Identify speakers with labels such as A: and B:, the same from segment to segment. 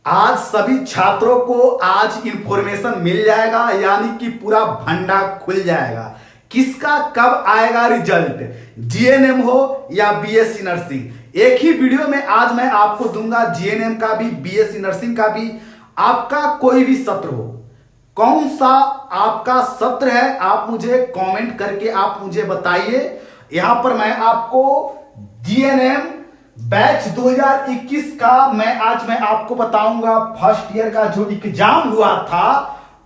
A: आज सभी छात्रों को आज इंफॉर्मेशन मिल जाएगा, यानी कि पूरा भंडा खुल जाएगा। किसका कब आएगा रिजल्ट, जीएनएम हो या बीएससी नर्सिंग। एक ही वीडियो में आज मैं आपको दूंगा जीएनएम का भी, बीएससी नर्सिंग का भी। आपका कोई भी सत्र हो, कौन सा आपका सत्र है, आप मुझे कमेंट करके आप मुझे बताइए। यहां पर मैं आपको जीएनएम बैच 2021 का मैं आपको बताऊंगा। फर्स्ट ईयर का जो एग्जाम हुआ था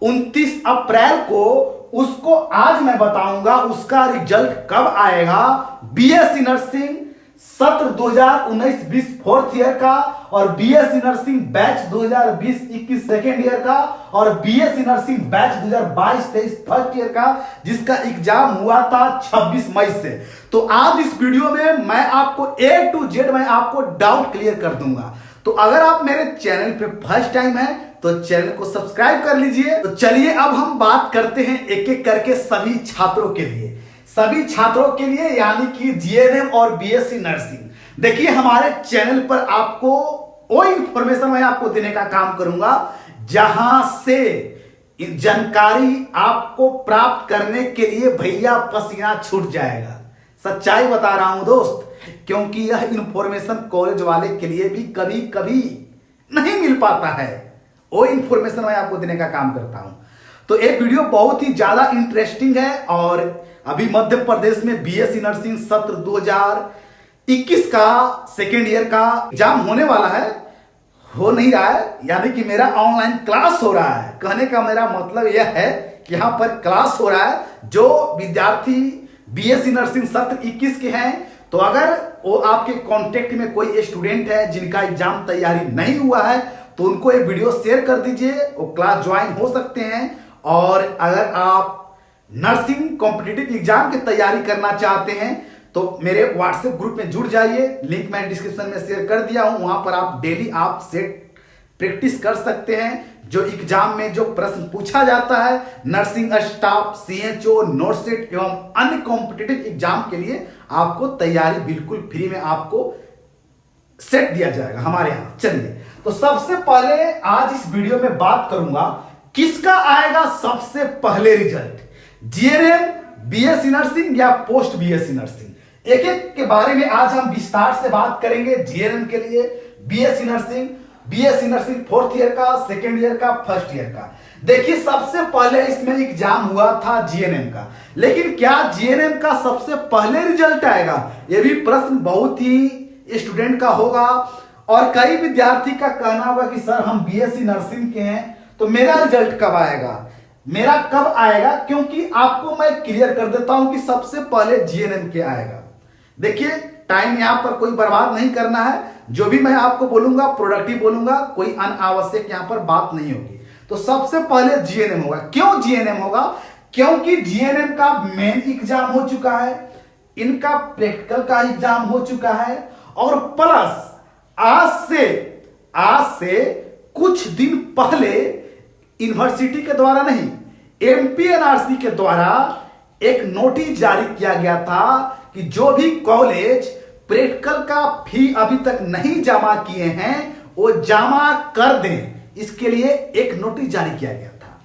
A: 29 अप्रैल को, उसको आज मैं बताऊंगा उसका रिजल्ट कब आएगा। बीएससी नर्सिंग सत्र 2019-20 फोर्थ ईयर का, और BSc nursing batch 2020-21 second year का, और BSc nursing batch 2022-23 first year का, जिसका एग्जाम हुआ था 26 मई से। तो आज इस वीडियो में मैं आपको A to Z मैं आपको डाउट क्लियर कर दूंगा। तो अगर आप मेरे चैनल पे फर्स्ट टाइम है तो चैनल को सब्सक्राइब कर लीजिए। तो चलिए अब हम बात करते हैं एक एक करके सभी छात्रों के लिए, यानी कि जीएनएम और बीएससी नर्सिंग। देखिए हमारे चैनल पर आपको वो इंफॉर्मेशन मैं आपको देने का काम करूंगा जहां से जानकारी आपको प्राप्त करने के लिए भैया पसीना छूट जाएगा। सच्चाई बता रहा हूं दोस्त, क्योंकि यह इंफॉर्मेशन कॉलेज वाले के लिए भी कभी कभी नहीं मिल पाता है। वो इंफॉर्मेशन मैं आपको देने का काम करता हूं। तो एक वीडियो बहुत ही ज्यादा इंटरेस्टिंग है, और अभी मध्य प्रदेश में बीएससी नर्सिंग सत्र 2021 का सेकेंड ईयर का एग्जाम होने वाला है, हो नहीं रहा है, यानी कि मेरा ऑनलाइन क्लास हो रहा है। कहने का मेरा मतलब यह है कि यहां पर क्लास हो रहा है। जो विद्यार्थी बीएससी नर्सिंग सत्र 21 के हैं, तो अगर वो आपके कांटेक्ट में कोई स्टूडेंट है जिनका एग्जाम तैयारी नहीं हुआ है, तो उनको ये वीडियो शेयर कर दीजिए, वो क्लास ज्वाइन हो सकते हैं। और अगर आप नर्सिंग कॉम्पिटिटिव एग्जाम की तैयारी करना चाहते हैं तो मेरे व्हाट्सएप ग्रुप में जुड़ जाइए, लिंक मैं डिस्क्रिप्शन में शेयर कर दिया हूं। वहां पर आप डेली आप सेट प्रैक्टिस कर सकते हैं। जो एग्जाम में जो प्रश्न पूछा जाता है नर्सिंग स्टाफ, सीएचओ, नोटसेट एवं अन्य कॉम्पिटिटिव एग्जाम के लिए आपको तैयारी बिल्कुल फ्री में आपको सेट दिया जाएगा हमारे यहां। चलिए, तो सबसे पहले आज इस वीडियो में बात करूंगा किसका आएगा सबसे पहले रिजल्ट, जीएनएम, बीएससी नर्सिंग या पोस्ट बीएससी नर्सिंग। एक एक के बारे में आज हम विस्तार से बात करेंगे। जीएनएम के लिए, बीएससी नर्सिंग फोर्थ ईयर का, सेकेंड ईयर का, फर्स्ट ईयर का। देखिए सबसे पहले इसमें एग्जाम हुआ था जीएनएम का, लेकिन क्या जीएनएम का सबसे पहले रिजल्ट आएगा, यह भी प्रश्न बहुत ही स्टूडेंट का होगा। और कई विद्यार्थी का कहना होगा कि सर हम बीएससी नर्सिंग के हैं तो मेरा रिजल्ट कब आएगा, मेरा कब आएगा। क्योंकि आपको मैं क्लियर कर देता हूं कि सबसे पहले जीएनएम के आएगा। देखिए टाइम यहां पर कोई बर्बाद नहीं करना है, जो भी मैं आपको बोलूंगा प्रोडक्टिव बोलूंगा, कोई अनावश्यक यहां पर बात नहीं होगी। तो सबसे पहले जीएनएम होगा। क्यों जीएनएम होगा? क्योंकि जीएनएम का मेन एग्जाम हो चुका है, इनका प्रैक्टिकल का एग्जाम हो चुका है, और प्लस आज से कुछ दिन पहले यूनिवर्सिटी के द्वारा नहीं, एमपीएनआरसी के द्वारा एक नोटिस जारी किया गया था कि जो भी कॉलेज प्रैक्टिकल का फी अभी तक नहीं जमा किए हैं वो जमा कर दें। इसके लिए एक नोटिस जारी किया गया था।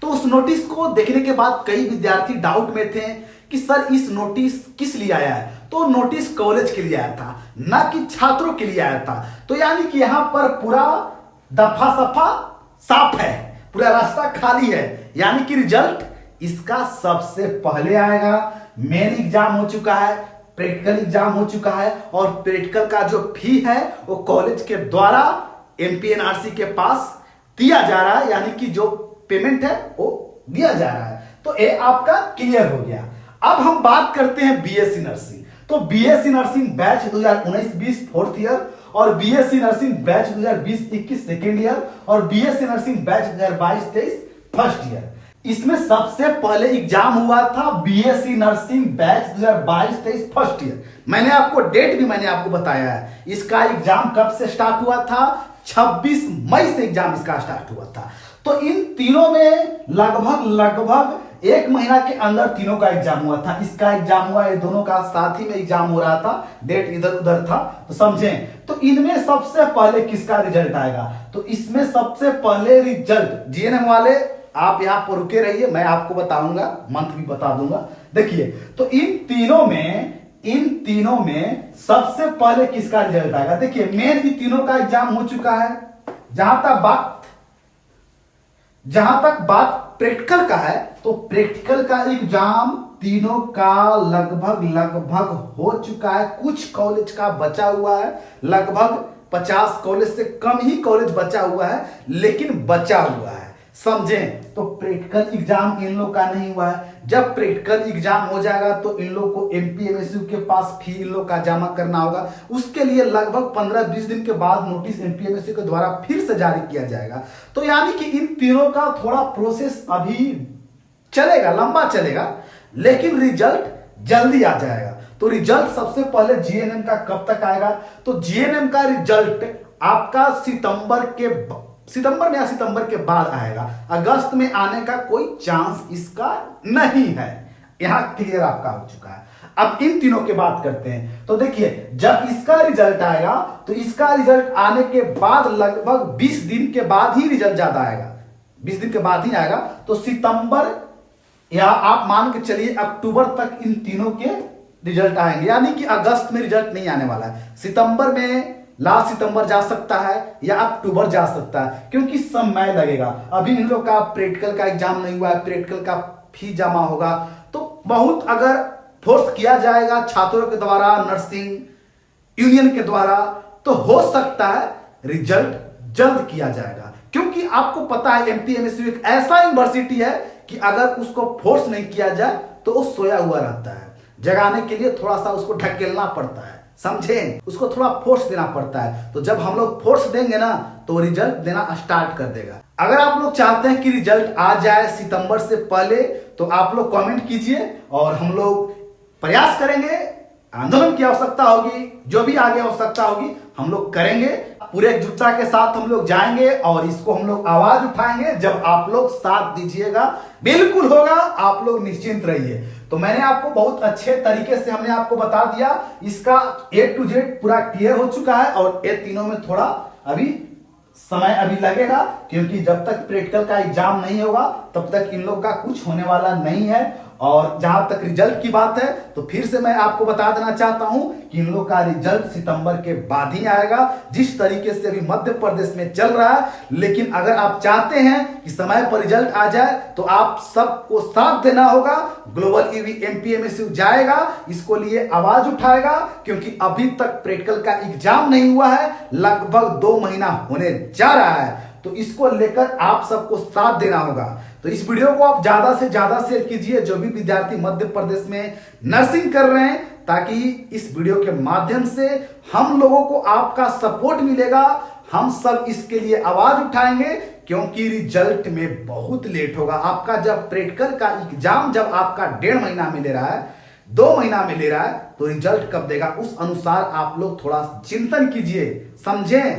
A: तो उस नोटिस को देखने के बाद कई विद्यार्थी डाउट में थे कि सर इस नोटिस किस लिए आया है। तो नोटिस कॉलेज के लिए आया था, ना कि छात्रों के लिए आया था। तो यानी कि यहां पर पूरा दफा सफा साफ है, पूरा रास्ता खाली है, यानी कि रिजल्ट इसका सबसे पहले आएगा। मेन एग्जाम हो चुका है, प्रैक्टिकल एग्जाम हो चुका है, और प्रैक्टिकल का जो फी है वो कॉलेज के द्वारा एमपीएनआरसी के पास दिया जा रहा है, यानी कि जो पेमेंट है वो दिया जा रहा है। तो ये आपका क्लियर हो गया। अब हम बात करते हैं बीएससी नर्सिंग। तो BSc nursing batch 2019-20 fourth year, और BSc nursing batch 2020-21 second year, और BSc nursing batch 2022-23 first year. इसमें सबसे पहले एग्जाम हुआ था BSc nursing batch 2022-23 first year. मैंने आपको डेट भी मैंने आपको बताया है। इसका एग्जाम कब से स्टार्ट हुआ था? 26 मई से एग्जाम इसका स्टार्ट हुआ था। तो इन तीनों में लगभग एक महीना के अंदर तीनों का एग्जाम हुआ था। इसका एग्जाम हुआ, ये दोनों का साथ ही में एग्जाम हो रहा था, डेट इधर उधर था, तो समझें। तो इनमें सबसे पहले किसका रिजल्ट आएगा? तो इसमें सबसे पहले रिजल्ट जीएनएम वाले, आप यहां पर रुके रहिए, मैं आपको बताऊंगा, मंथ भी बता दूंगा। देखिए, तो इन तीनों में सबसे पहले किसका रिजल्ट आएगा? देखिए, मेन इन तीनों का एग्जाम हो चुका है। जहां तक बात प्रैक्टिकल का है, तो प्रैक्टिकल का एग्जाम तीनों का लगभग हो चुका है। कुछ कॉलेज का बचा हुआ है, लगभग 50 कॉलेज से कम ही कॉलेज बचा हुआ है, लेकिन बचा हुआ है, समझें। तो प्रैक्टिकल एग्जाम इन लोग का नहीं हुआ है। जब प्रैक्टिकल एग्जाम हो जाएगा तो इन लोग को एमपीएमएसयू के पास फी इन लोग का जमा करना होगा। उसके लिए लगभग 15-20 दिन के बाद नोटिस एमपीएमएसयू के द्वारा फिर से जारी किया जाएगा। तो यानी कि इन तीनों का थोड़ा प्रोसेस अभी चलेगा, लंबा चलेगा, लेकिन रिजल्ट जल्दी आ जाएगा। तो रिजल्ट सबसे पहले जीएनएम का कब तक आएगा? तो जीएनएम का रिजल्ट आपका सितंबर में या सितंबर के बाद आएगा। अगस्त में आने का कोई चांस इसका नहीं है। यहां क्लियर आपका हो चुका है। अब इन तीनों की बात करते हैं। तो देखिए, जब इसका रिजल्ट आएगा तो इसका रिजल्ट आने के बाद लगभग 20 दिन के बाद ही रिजल्ट ज्यादा आएगा, 20 दिन के बाद ही आएगा। तो सितंबर या आप मान के चलिए अक्टूबर तक इन तीनों के रिजल्ट आएंगे, यानी कि अगस्त में रिजल्ट नहीं आने वाला है। सितंबर में, लास्ट सितंबर जा सकता है या अक्टूबर जा सकता है, क्योंकि समय लगेगा। अभी इन लोग का प्रैक्टिकल का एग्जाम नहीं हुआ है, प्रैक्टिकल का फी जमा होगा। तो बहुत अगर फोर्स किया जाएगा छात्रों के द्वारा, नर्सिंग यूनियन के द्वारा, तो हो सकता है रिजल्ट जल्द किया जाएगा। क्योंकि आपको पता है एमपीएमएसयू एक ऐसा यूनिवर्सिटी है कि अगर उसको फोर्स नहीं किया जाए तो वो सोया हुआ रहता है। जगाने के लिए थोड़ा सा उसको ढकेलना पड़ता है, समझें, उसको थोड़ा फोर्स देना पड़ता है। तो जब हम लोग फोर्स देंगे ना, तो रिजल्ट देना स्टार्ट कर देगा। अगर आप लोग चाहते हैं कि रिजल्ट आ जाए सितंबर से पहले, तो आप लोग कमेंट कीजिए और हम लोग प्रयास करेंगे। आंदोलन की आवश्यकता होगी, जो भी आगे आवश्यकता होगी हम लोग करेंगे। पूरे एकजुटता के साथ हम लोग जाएंगे और इसको हम लोग आवाज उठाएंगे। जब आप लोग साथ दीजिएगा, बिल्कुल होगा, आप लोग निश्चिंत रहिए। तो मैंने आपको बहुत अच्छे तरीके से हमने आपको बता दिया, इसका A to Z पूरा क्लियर हो चुका है। और ये तीनों में थोड़ा अभी समय अभी लगेगा, क्योंकि जब तक प्रैक्टिकल का एग्जाम नहीं होगा तब तक इन लोग का कुछ होने वाला नहीं है। और जहां तक रिजल्ट की बात है, तो फिर से मैं आपको बता देना चाहता हूं कि इन लोग का रिजल्ट सितंबर के बाद ही आएगा, जिस तरीके से अभी मध्य प्रदेश में चल रहा है। लेकिन अगर आप चाहते हैं कि समय पर रिजल्ट आ जाए, तो आप सबको साथ देना होगा। ग्लोबल ईवी एमपीएमएसयू जाएगा, इसको लिए आवाज उठाएगा, क्योंकि अभी तक प्रैक्टिकल का एग्जाम नहीं हुआ है, लगभग 2 महीना होने जा रहा है। तो इसको लेकर आप सबको साथ देना होगा। तो इस वीडियो को आप ज्यादा से ज्यादा शेयर कीजिए, जो भी विद्यार्थी मध्य प्रदेश में नर्सिंग कर रहे हैं, ताकि इस वीडियो के माध्यम से हम लोगों को आपका सपोर्ट मिलेगा। हम सब इसके लिए आवाज उठाएंगे, क्योंकि रिजल्ट में बहुत लेट होगा। आपका जब प्रैक्टिकल का एग्जाम जब आपका 1.5 महीना में ले रहा है, 2 महीना में ले रहा है, तो रिजल्ट कब देगा, उस अनुसार आप लोग थोड़ा चिंतन कीजिए, समझें।